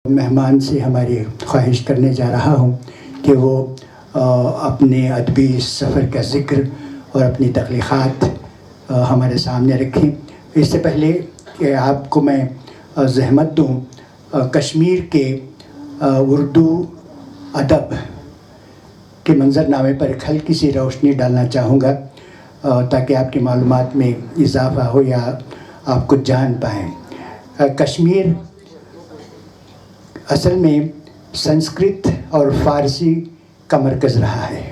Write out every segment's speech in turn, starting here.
مہمان سے ہماری خواہش کرنے جا رہا ہوں کہ وہ اپنے ادبی سفر کا ذکر اور اپنی تخلیقات ہمارے سامنے رکھیں۔ اس سے پہلے کہ آپ کو میں زحمت دوں، کشمیر کے اردو ادب کے منظرنامے پر ایک ہلکی سی روشنی ڈالنا چاہوں گا تاکہ آپ کی معلومات میں اضافہ ہو یا آپ کچھ جان پائیں۔ کشمیر اصل میں سنسکرت اور فارسی کا مرکز رہا ہے۔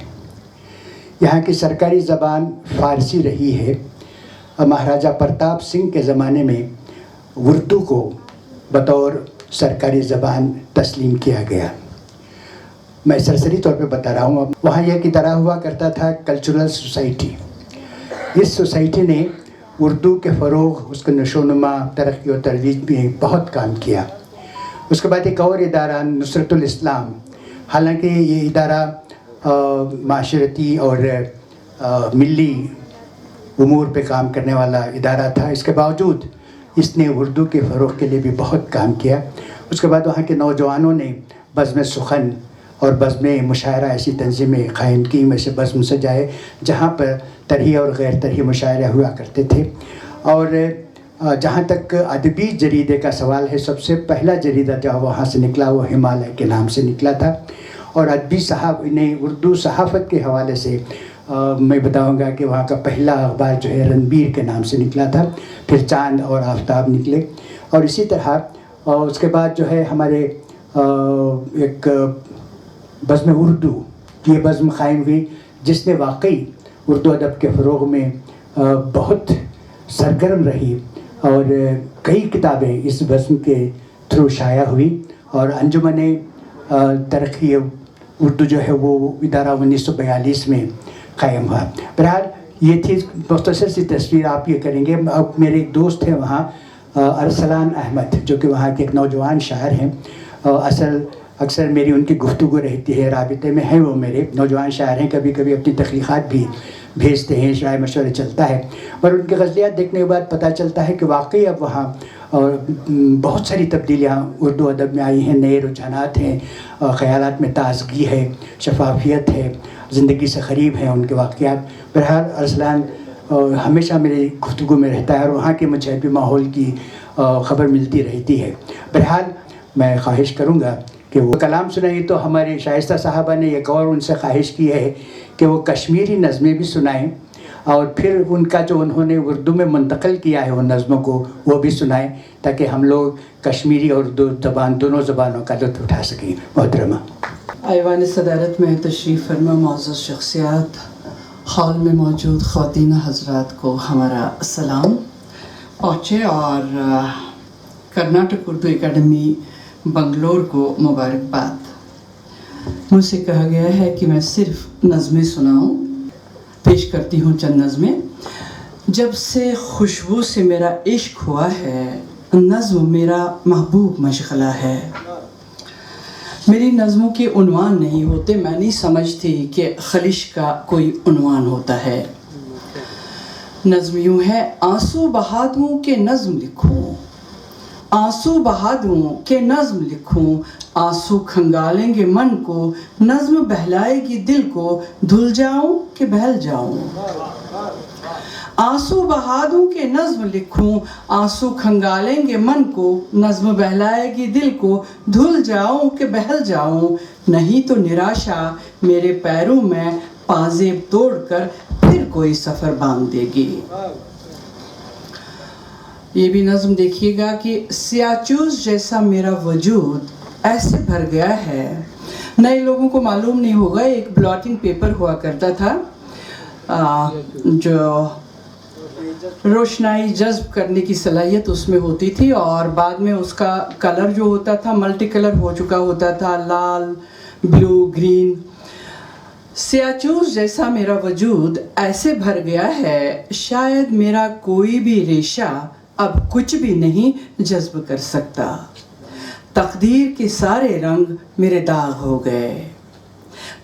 یہاں کی سرکاری زبان فارسی رہی ہے۔ مہاراجہ پرتاپ سنگھ کے زمانے میں اردو کو بطور سرکاری زبان تسلیم کیا گیا۔ میں سرسری طور پہ بتا رہا ہوں۔ وہاں ایک ادارہ ہوا کرتا تھا کلچرل سوسائٹی۔ اس سوسائٹی نے اردو کے فروغ، اس کے نشو و نما، ترقی و ترویج میں بہت کام کیا۔ اس کے بعد ایک اور ادارہ نصرت الاسلام، حالانکہ یہ ادارہ معاشرتی اور ملی امور پہ کام کرنے والا ادارہ تھا، اس کے باوجود اس نے اردو کے فروغ کے لیے بھی بہت کام کیا۔ اس کے بعد وہاں کے نوجوانوں نے بزم سخن اور بزم مشاعرہ ایسی تنظیمیں قائم کی، میں سے بزم سجائے جہاں پر طرحی اور غیر طرحی مشاعرے ہوا کرتے تھے۔ اور جہاں تک ادبی جریدے کا سوال ہے، سب سے پہلا جریدہ جو وہاں سے نکلا وہ ہمالیہ کے نام سے نکلا تھا۔ اور ادبی اردو صحافت کے حوالے سے میں بتاؤں گا کہ وہاں کا پہلا اخبار جو ہے رنبیر کے نام سے نکلا تھا، پھر چاند اور آفتاب نکلے۔ اور اسی طرح اس کے بعد جو ہے ہمارے ایک بزم اردو، یہ بزم قائم ہوئی جس نے واقعی اردو ادب کے فروغ میں بہت سرگرم رہی، اور کئی کتابیں اس بزم کے تھرو شائع ہوئی۔ اور انجمن ترقی اردو جو ہے وہ ادارہ 1942 میں قائم ہوا۔ بہرحال یہ تھی مختصر سی تصویر، آپ یہ کریں گے۔ اب میرے ایک دوست ہیں وہاں، ارسلان احمد، جو کہ وہاں کے ایک نوجوان شاعر ہیں۔ اکثر میری ان کی گفتگو رہتی ہے، رابطے میں ہیں وہ میرے نوجوان شاعر ہیں، کبھی کبھی اپنی تخلیقات بھی بھیجتے ہیں، رائے مشورے چلتا ہے۔ اور ان کے غزلیات دیکھنے کے بعد پتہ چلتا ہے کہ واقعی اب وہاں بہت ساری تبدیلیاں اردو ادب میں آئی ہیں، نئے رجحانات ہیں، خیالات میں تازگی ہے، شفافیت ہے، زندگی سے قریب ہیں ان کے واقعات۔ بہرحال ارسلان ہمیشہ میری گفتگو میں رہتا ہے، اور وہاں کے مجھے بھی ماحول کی خبر ملتی رہتی ہے۔ بہرحال میں خواہش کروں گا کہ وہ کلام سنائیں، تو ہمارے شائستہ صاحبہ نے ایک اور ان سے خواہش کی ہے کہ وہ کشمیری نظمیں بھی سنائیں، اور پھر ان کا جو انہوں نے اردو میں منتقل کیا ہے ان نظموں کو وہ بھی سنائیں، تاکہ ہم لوگ کشمیری اور اردو زبان دونوں زبانوں کا لطف اٹھا سکیں۔ محترمہ ایوان صدارت میں تشریف فرما معزز شخصیات، ہال میں موجود خواتین حضرات کو ہمارا سلام پہنچے، اور کرناٹک اردو اکیڈمی بنگلور کو مبارکباد۔ مجھ سے کہا گیا ہے کہ میں صرف نظمیں سناؤں، پیش کرتی ہوں چند نظمیں۔ جب سے خوشبو سے میرا عشق ہوا ہے، نظم میرا محبوب مشغلہ ہے۔ میری نظموں کے عنوان نہیں ہوتے، میں نہیں سمجھتی کہ خلش کا کوئی عنوان ہوتا ہے۔ نظم یوں ہے: آنسو بہا دوں کہ نظم لکھوں، آنسو بہا دوں کہ نظم لکھوں، آنسو کھنگالیں گے من کو، نظم بہلائے گی دل کو، دھل جاؤں کہ بہل جاؤں۔ آنسو بہا دوں کہ نظم لکھوں، آنسو کھنگالیں گے من کو، نظم بہلائے گی دل کو، دھل جاؤں کہ بہل جاؤں۔ نہیں تو نراشا میرے پیروں میں پازیب توڑ کر پھر کوئی سفر باندھ دے گی۔ یہ بھی نظم دیکھیے گا کہ سیاچوز جیسا میرا وجود ایسے بھر گیا ہے۔ نئے لوگوں کو معلوم نہیں ہوگا، ایک بلاٹنگ پیپر ہوا کرتا تھا جو روشنائی جذب کرنے کی صلاحیت اس میں ہوتی تھی، اور بعد میں اس کا کلر جو ہوتا تھا ملٹی کلر ہو چکا ہوتا تھا، لال، بلو، گرین۔ سیاچوز جیسا میرا وجود ایسے بھر گیا ہے، شاید میرا کوئی بھی ریشہ اب کچھ بھی نہیں جذب کر سکتا۔ تقدیر کے سارے رنگ میرے داغ ہو گئے،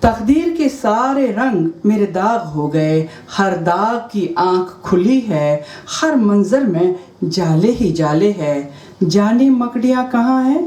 تقدیر کے سارے رنگ میرے داغ ہو گئے، ہر داغ کی آنکھ کھلی ہے، ہر منظر میں جالے ہی جالے ہے، جانے مکڑیاں کہاں ہیں؟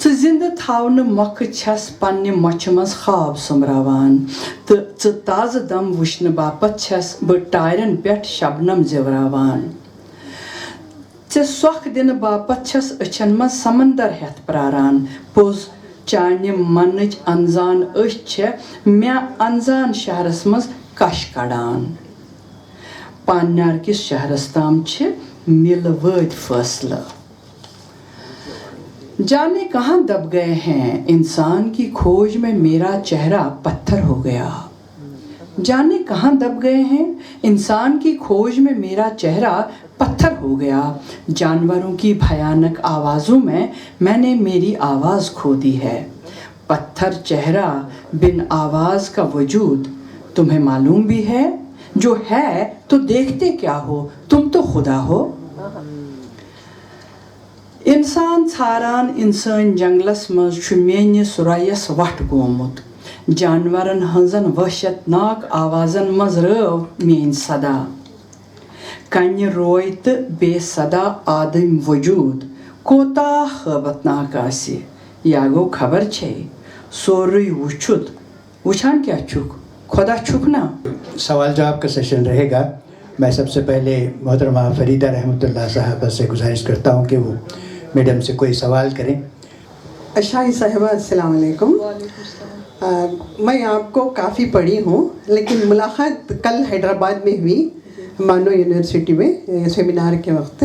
ژٕ زِنٛدٕ تھاونہٕ مۄکھٕ چھَس پننہِ مۄچھِ منٛز خواب سومراوان تہٕ ژٕ تازٕ دم وٕچھنہٕ باپتھ چھَس بہٕ ٹارٮ۪ن پٮ۪ٹھ شبنم زیوراوان، ژےٚ سۄکھ دِنہٕ باپتھ چھَس أچھن منٛز سمندر ہٮ۪تھ پراران، پوٚز چانہِ منٕچ انزان أچھ چھےٚ مےٚ انزان شہرس منٛز کش کڑان، پانیار کِس شہرس تام چھِ میلہٕ وٲدۍ فٲصلہٕ۔ جانے کہاں دب گئے ہیں انسان کی کھوج میں میرا چہرہ پتھر ہو گیا، جانے کہاں دب گئے ہیں انسان کی کھوج میں میرا چہرہ پتھر ہو گیا، جانوروں کی بھیانک آوازوں میں میں نے میری آواز کھو دی ہے، پتھر چہرہ بن آواز کا وجود تمہیں معلوم بھی ہے، جو ہے تو دیکھتے کیا ہو تم تو خدا ہو۔ انسان ژھاران انسان جنگلس مز چھُ میٲنِس رۄیس وٹھ گومُت، جانورن ہنزن وحشت ناک آوازن مز رٲو میٲنۍ صدا، کنہِ روے تہٕ بے صدا آدم وجود کوتاہ ہٲبت ناک آسہِ، یا گوٚو خبر چھے سورُے وٕچھُتھ وٕچھان کیٛاہ چھُکھ خدا چھُکھ نا۔ سوال جواب کا سیشن رہے گا۔ میں سب سے پہلے محترمہ فریدہ رحمۃ اللہ صاحبہ سے گزارش کرتا ہوں کہ وہ میڈم سے کوئی سوال کریں۔ شاہی صاحبہ السلام علیکم۔ میں آپ کو کافی پڑھی ہوں، لیکن ملاقات کل حیدرآباد میں ہوئی مانو یونیورسٹی میں سیمینار کے وقت۔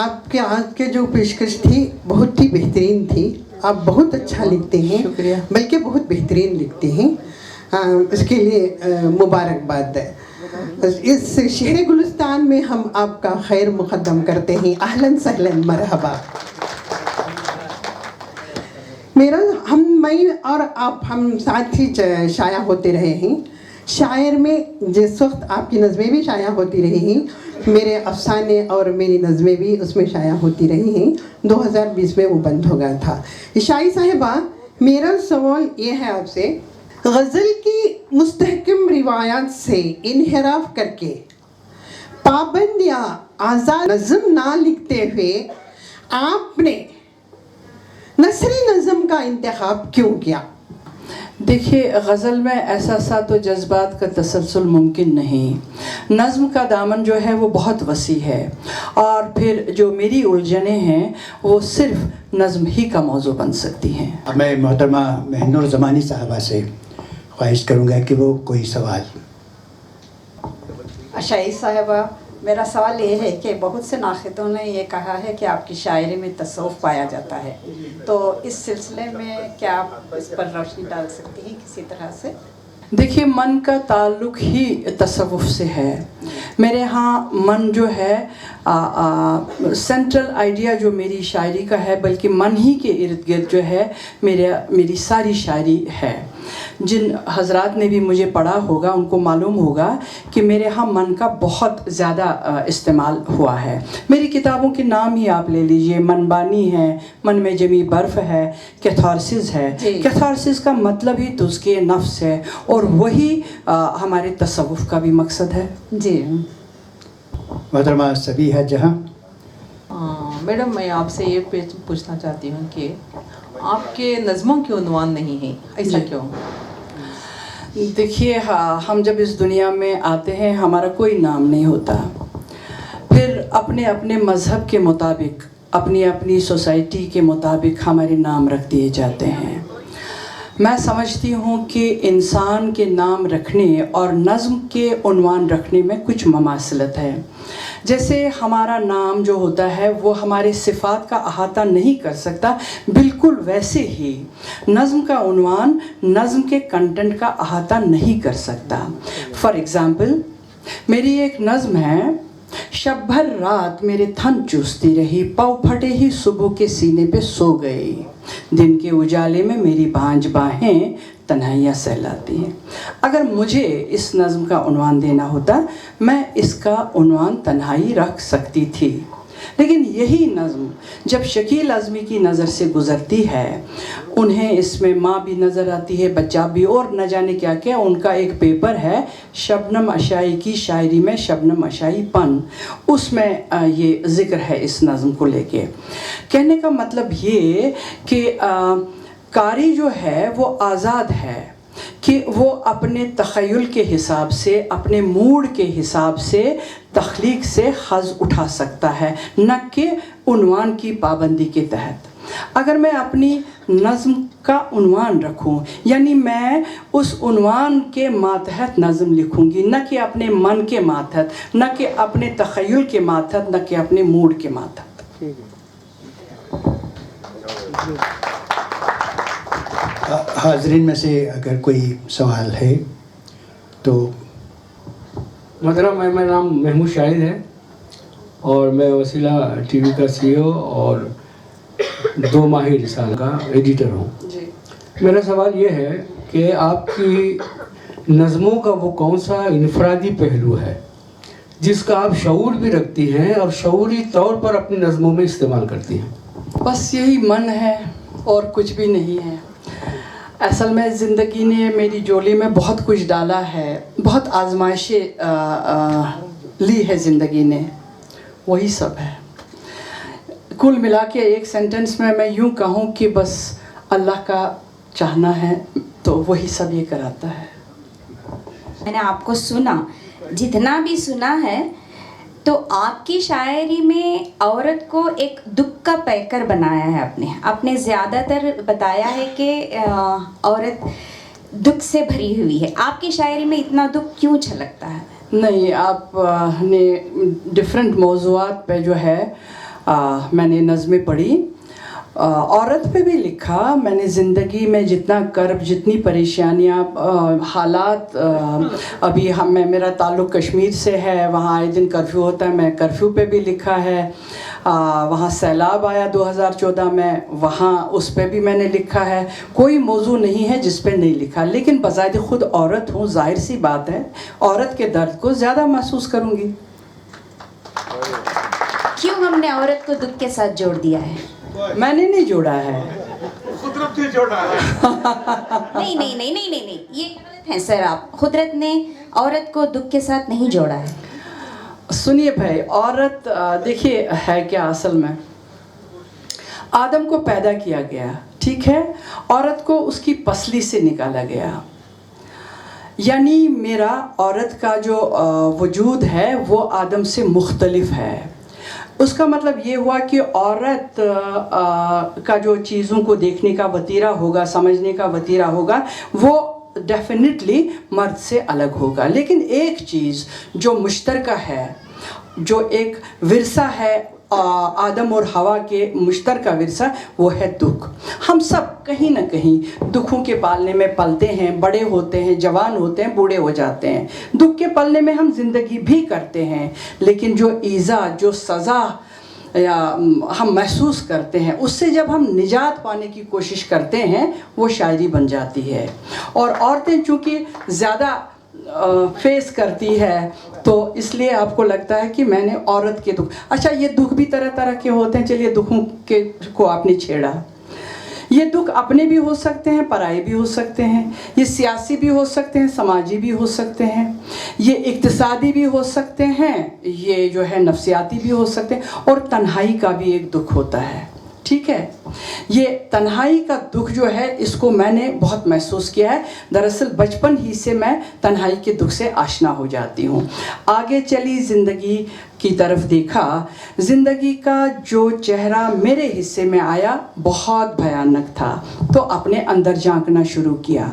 آپ کے آج کے جو پیشکش تھی بہت ہی بہترین تھی، آپ بہت اچھا لکھتے ہیں، شکریہ، بلکہ بہت بہترین لکھتے ہیں، اس کے لیے مبارکباد ہے۔ اس شہر گلستان میں ہم آپ کا خیر مقدم کرتے ہیں، اہلاً سہلاً مرحبا۔ میں اور آپ ہم ساتھ ہی شائع ہوتے رہے ہیں، شاعر میں جس وقت آپ کی نظمیں بھی شائع ہوتی رہی ہیں، میرے افسانے اور میری نظمیں بھی اس میں شائع ہوتی رہی ہیں۔ 2020 میں وہ بند ہو گیا تھا۔ شاہی صاحبہ میرا سوال یہ ہے آپ سے، غزل کی مستحکم روایات سے انحراف کر کے پابند یا آزاد نظم نہ لکھتے ہوئے آپ نے نثری نظم کا انتخاب کیوں کیا؟ دیکھیے، غزل میں ایسا سا تو جذبات کا تسلسل ممکن نہیں، نظم کا دامن جو ہے وہ بہت وسیع ہے، اور پھر جو میری الجھنیں ہیں وہ صرف نظم ہی کا موضوع بن سکتی ہیں۔ اب میں محترمہ مہنور زمانی صاحبہ سے خواہش کروں گا کہ وہ کوئی سوال۔ شاہی صاحبہ، میرا سوال یہ ہے کہ بہت سے ناقدوں نے یہ کہا ہے کہ آپ کی شاعری میں تصوف پایا جاتا ہے، تو اس سلسلے میں کیا آپ اس پر روشنی ڈال سکتی ہیں کسی طرح سے؟ دیکھیے، من کا تعلق ہی تصوف سے ہے۔ میرے ہاں من جو ہے سینٹرل آئیڈیا جو میری شاعری کا ہے، بلکہ من ہی کے ارد گرد جو ہے میری ساری شاعری ہے۔ جن حضرات نے بھی مجھے پڑھا ہوگا ان کو معلوم ہوگا کہ میرے ہاں من کا بہت زیادہ استعمال ہوا ہے۔ میری کتابوں کے نام ہی آپ لے لیجئے، من بانی ہے، من میں جمی برف ہے، کیتھارسس ہے۔ کیتھارسس کا مطلب ہی تزکیہ نفس ہے، اور وہی ہمارے تصوف کا بھی مقصد ہے۔ جی محترمہ سبیحہ جہاں۔ میڈم، میں آپ سے یہ پوچھنا چاہتی ہوں کہ آپ کے نظموں کے عنوان نہیں ہیں، ایسا کیوں؟ دیکھیے، ہم جب اس دنیا میں آتے ہیں ہمارا کوئی نام نہیں ہوتا، پھر اپنے اپنے مذہب کے مطابق، اپنی اپنی سوسائٹی کے مطابق ہمارے نام رکھ دیے جاتے ہیں۔ میں سمجھتی ہوں کہ انسان کے نام رکھنے اور نظم کے عنوان رکھنے میں کچھ مماثلت ہے۔ جیسے ہمارا نام جو ہوتا ہے وہ ہمارے صفات کا احاطہ نہیں کر سکتا، بالکل ویسے ہی نظم کا عنوان نظم کے کنٹینٹ کا احاطہ نہیں کر سکتا۔ فار ایگزامپل، میری ایک نظم ہے، شب بھر رات میرے تھن چوستی رہی، پاؤں پھٹے ہی صبح کے سینے پہ سو گئی، دن کے اجالے میں میری بانجھ باہیں تنہائیاں سہلاتی ہیں۔ اگر مجھے اس نظم کا عنوان دینا ہوتا، میں اس کا عنوان تنہائی رکھ سکتی تھی، لیکن یہی نظم جب شکیل اعظمی کی نظر سے گزرتی ہے، انہیں اس میں ماں بھی نظر آتی ہے، بچہ بھی، اور نہ جانے کیا کیا. ان کا ایک پیپر ہے شبنم اشائی کی شاعری میں شبنم اشائی پن، اس میں یہ ذکر ہے اس نظم کو لے کے. کہنے کا مطلب یہ کہ قاری جو ہے وہ آزاد ہے کہ وہ اپنے تخیل کے حساب سے، اپنے موڈ کے حساب سے تخلیق سے حظ اٹھا سکتا ہے، نہ کہ عنوان کی پابندی کے تحت. اگر میں اپنی نظم کا عنوان رکھوں، یعنی میں اس عنوان کے ماتحت نظم لکھوں گی، نہ کہ اپنے من کے ماتحت، نہ کہ اپنے تخیل کے ماتحت، نہ کہ اپنے موڈ کے ماتحت. حاضرین میں سے اگر کوئی سوال ہے تو. محترم، میرا نام محمود شاہد ہے اور میں وسیلہ ٹی وی کا CEO اور 2 ماہی رسالہ کا ایڈیٹر ہوں. میرا سوال یہ ہے کہ آپ کی نظموں کا وہ کون سا انفرادی پہلو ہے جس کا آپ شعور بھی رکھتی ہیں اور شعوری طور پر اپنی نظموں میں استعمال کرتی ہیں؟ بس یہی من ہے اور کچھ بھی نہیں ہے. اصل میں زندگی نے میری جولی میں بہت کچھ ڈالا ہے، بہت آزمائشیں لی ہے زندگی نے، وہی سب ہے. کل ملا کے ایک سینٹنس میں یوں کہوں کہ بس اللہ کا چاہنا ہے تو وہی سب یہ کراتا ہے. میں نے آپ کو سنا، جتنا بھی سنا ہے، تو آپ کی شاعری میں عورت کو ایک دکھ کا پیکر بنایا ہے. آپ نے زیادہ تر بتایا ہے کہ عورت دکھ سے بھری ہوئی ہے. آپ کی شاعری میں اتنا دکھ کیوں چھلکتا ہے؟ نہیں، آپ نے ڈیفرنٹ موضوعات پہ جو ہے میں نے نظمیں پڑھی. عورت پہ بھی لکھا میں نے. زندگی میں جتنا کرب، جتنی پریشانیاں، حالات. ابھی میرا تعلق کشمیر سے ہے، وہاں آئے دن کرفیو ہوتا ہے، میں کرفیو پہ بھی لکھا ہے. وہاں سیلاب آیا 2014 میں، وہاں اس پہ بھی میں نے لکھا ہے. کوئی موضوع نہیں ہے جس پہ نہیں لکھا. لیکن بذات خود عورت ہوں، ظاہر سی بات ہے عورت کے درد کو زیادہ محسوس کروں گی. کیوں ہم نے عورت کو دکھ کے ساتھ جوڑ دیا ہے؟ میں نے نہیں جوڑا ہے. قدرت نے جوڑا ہے. نہیں، یہ غلط ہے سر. آپ قدرت نے عورت کو دکھ کے ساتھ نہیں جوڑا ہے. سنیے بھائی، عورت دیکھیے ہے کیا. اصل میں آدم کو پیدا کیا گیا، ٹھیک ہے، عورت کو اس کی پسلی سے نکالا گیا. یعنی میرا عورت کا جو وجود ہے وہ آدم سے مختلف ہے. اس کا مطلب یہ ہوا کہ عورت کا جو چیزوں کو دیکھنے کا وتیرہ ہوگا، سمجھنے کا وتیرہ ہوگا، وہ ڈیفینیٹلی مرد سے الگ ہوگا. لیکن ایک چیز جو مشترکہ ہے، جو ایک ورثہ ہے آدم اور حوا کے مشترکہ ورثہ، وہ ہے دکھ. ہم سب کہیں نہ کہیں دکھوں کے پالنے میں پلتے ہیں، بڑے ہوتے ہیں، جوان ہوتے ہیں، بوڑھے ہو جاتے ہیں. دکھ کے پلنے میں ہم زندگی بھی کرتے ہیں، لیکن جو ایذا، جو سزا یا ہم محسوس کرتے ہیں، اس سے جب ہم نجات پانے کی کوشش کرتے ہیں وہ شاعری بن جاتی ہے. اور عورتیں چونکہ زیادہ فیس کرتی ہے تو اس لیے آپ کو لگتا ہے کہ میں نے عورت کے دکھ. اچھا، یہ دکھ بھی طرح طرح کے ہوتے ہیں. چلیے دکھوں کے کو آپ نے چھیڑا. یہ دکھ اپنے بھی ہو سکتے ہیں، پرائے بھی ہو سکتے ہیں. یہ سیاسی بھی ہو سکتے ہیں، سماجی بھی ہو سکتے ہیں. یہ اقتصادی بھی ہو سکتے ہیں، یہ جو ہے نفسیاتی بھی ہو سکتے ہیں. اور تنہائی کا بھی ایک دکھ ہوتا ہے، ٹھیک ہے. یہ تنہائی کا دکھ جو ہے اس کو میں نے بہت محسوس کیا ہے. دراصل بچپن ہی سے میں تنہائی کے دکھ سے آشنا ہو جاتی ہوں. آگے چلی زندگی کی طرف دیکھا. زندگی کا جو چہرہ میرے حصے میں آیا بہت بھیانک تھا. تو اپنے اندر جھانکنا شروع کیا،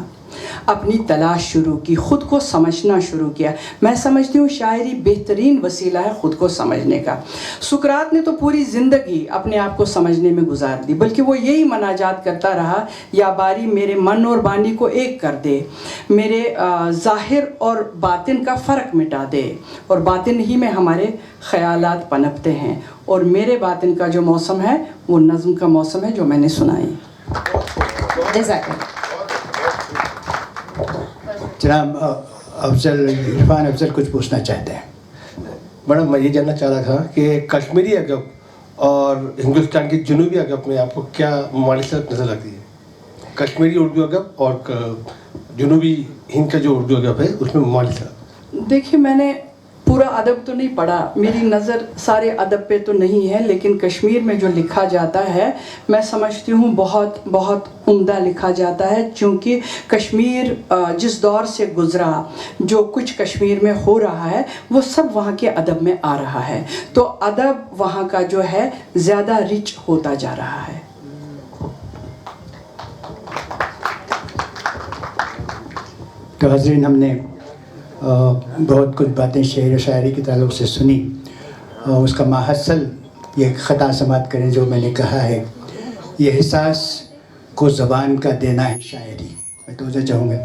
اپنی تلاش شروع کی، خود کو سمجھنا شروع کیا. میں سمجھتی ہوں شاعری بہترین وسیلہ ہے خود کو سمجھنے کا. سقراط نے تو پوری زندگی اپنے آپ کو سمجھنے میں گزار دی، بلکہ وہ یہی مناجات کرتا رہا، یا باری میرے من اور بانی کو ایک کر دے، میرے ظاہر اور باطن کا فرق مٹا دے. اور باطن ہی میں ہمارے خیالات پنپتے ہیں، اور میرے باطن کا جو موسم ہے وہ نظم کا موسم ہے جو میں نے سنائی. جزاک اللہ. جناب عرفان افضل کچھ پوچھنا چاہتے ہیں. میڈم، میں یہ جاننا چاہ رہا تھا کہ کشمیری ادب اور ہندوستان کے جنوبی ادب میں آپ کو کیا مماثلت نظر آتی ہے؟ کشمیری اردو ادب اور جنوبی ہند کا جو اردو ادب ہے اس میں مماثلت؟ دیکھیے میں نے پورا ادب تو نہیں پڑھا، میری نظر سارے ادب پہ تو نہیں ہے، لیکن کشمیر میں جو لکھا جاتا ہے میں سمجھتی ہوں بہت بہت عمدہ لکھا جاتا ہے، چونکہ کشمیر جس دور سے گزرا، جو کچھ کشمیر میں ہو رہا ہے وہ سب وہاں کے ادب میں آ رہا ہے، تو ادب وہاں کا جو ہے زیادہ رچ ہوتا جا رہا ہے۔ تو حضرین، ہم نے بہت کچھ باتیں شعر و شاعری کے تعلق سے سنی، اس کا ماحصل یہ خطا سماعت کریں جو میں نے کہا ہے، یہ احساس کو زبان کا دینا ہے شاعری۔ میں توجہ چاہوں گا،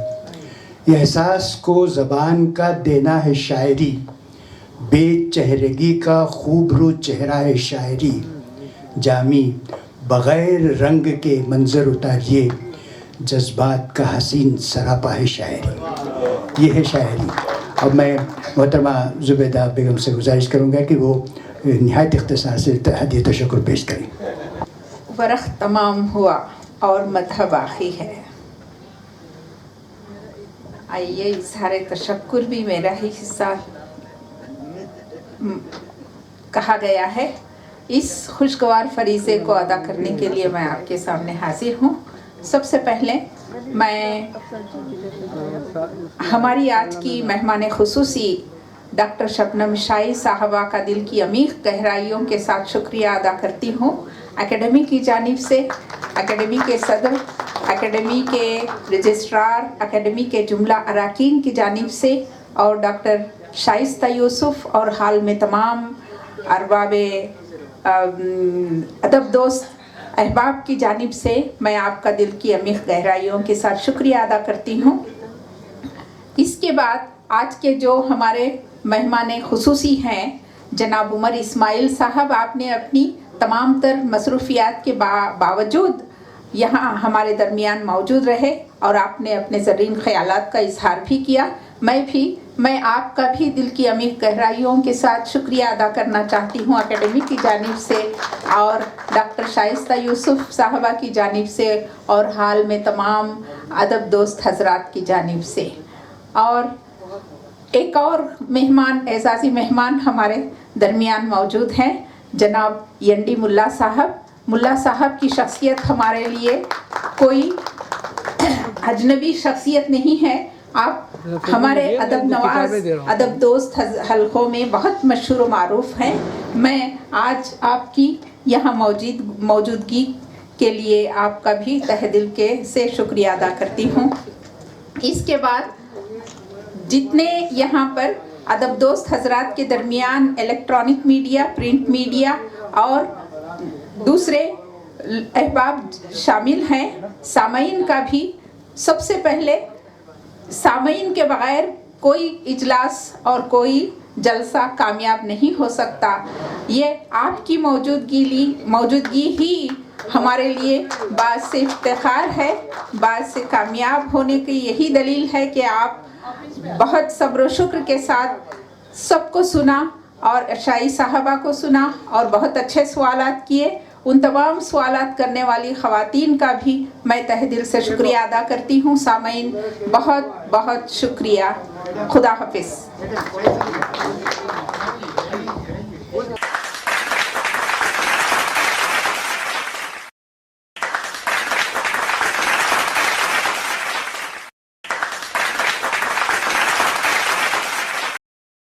یہ احساس کو زبان کا دینا ہے شاعری، بے چہرگی کا خوبرو چہرہ ہے شاعری، جامی بغیر رنگ کے منظر اتاریے، جذبات کا حسین سراپا ہے شاعری۔ یہ ہے شاعری۔ اب میں محترمہ زبیدہ بیگم سے گزارش کروں گا کہ وہ نہایت اختصار سے ہدیہ تشکر پیش کریں۔ ورق تمام ہوا اور مدح باقی ہے، آئیے اظہار تشکر بھی میرا ہی حصہ کہا گیا ہے، اس خوشگوار فریضے کو ادا کرنے کے لیے میں آپ کے سامنے حاضر ہوں۔ سب سے پہلے میں ہماری آج کی مہمان خصوصی ڈاکٹر شبنم شاہی صاحبہ کا دل کی عمیق گہرائیوں کے ساتھ شکریہ ادا کرتی ہوں، اکیڈمی کی جانب سے، اکیڈمی کے صدر، اکیڈمی کے رجسٹرار، اکیڈمی کے جملہ اراکین کی جانب سے، اور ڈاکٹر شائستہ یوسف اور حال میں تمام ارباب ادب دوست احباب کی جانب سے میں آپ کا دل کی عمیق گہرائیوں کے ساتھ شکریہ ادا کرتی ہوں۔ اس کے بعد آج کے جو ہمارے مہمان خصوصی ہیں جناب عمر اسماعیل صاحب، آپ نے اپنی تمام تر مصروفیات کے باوجود یہاں ہمارے درمیان موجود رہے اور آپ نے اپنے زرین خیالات کا اظہار بھی کیا۔ میں آپ کا بھی دل کی عمیق گہرائیوں کے ساتھ شکریہ ادا کرنا چاہتی ہوں اکیڈمی کی جانب سے اور ڈاکٹر شائستہ یوسف صاحبہ کی جانب سے اور حال میں تمام ادب دوست حضرات کی جانب سے۔ اور ایک اور مہمان، اعزازی مہمان ہمارے درمیان موجود ہیں جناب ینڈی ملا صاحب۔ ملا صاحب کی شخصیت ہمارے لیے کوئی اجنبی شخصیت نہیں ہے، آپ ہمارے ادب نواز، ادب دوست حلقوں میں بہت مشہور و معروف ہیں۔ میں آج آپ کی یہاں موجودگی کے لیے آپ کا بھی تہ دل سے شکریہ ادا کرتی ہوں۔ اس کے بعد جتنے یہاں پر ادب دوست حضرات کے درمیان الیکٹرانک میڈیا، پرنٹ میڈیا اور دوسرے احباب شامل ہیں، سامعین کا بھی، سب سے پہلے سامعین کے بغیر کوئی اجلاس اور کوئی جلسہ کامیاب نہیں ہو سکتا۔ یہ آپ کی موجودگی ہی ہمارے لیے باعث افتخار ہے، باعث کامیاب ہونے کی یہی دلیل ہے کہ آپ بہت صبر و شکر کے ساتھ سب کو سنا اور شاہی صاحبہ کو سنا اور بہت اچھے سوالات کیے۔ ان تمام سوالات کرنے والی خواتین کا بھی میں تہ دل سے شکریہ ادا کرتی ہوں۔ سامعین بہت بہت شکریہ، خدا حافظ۔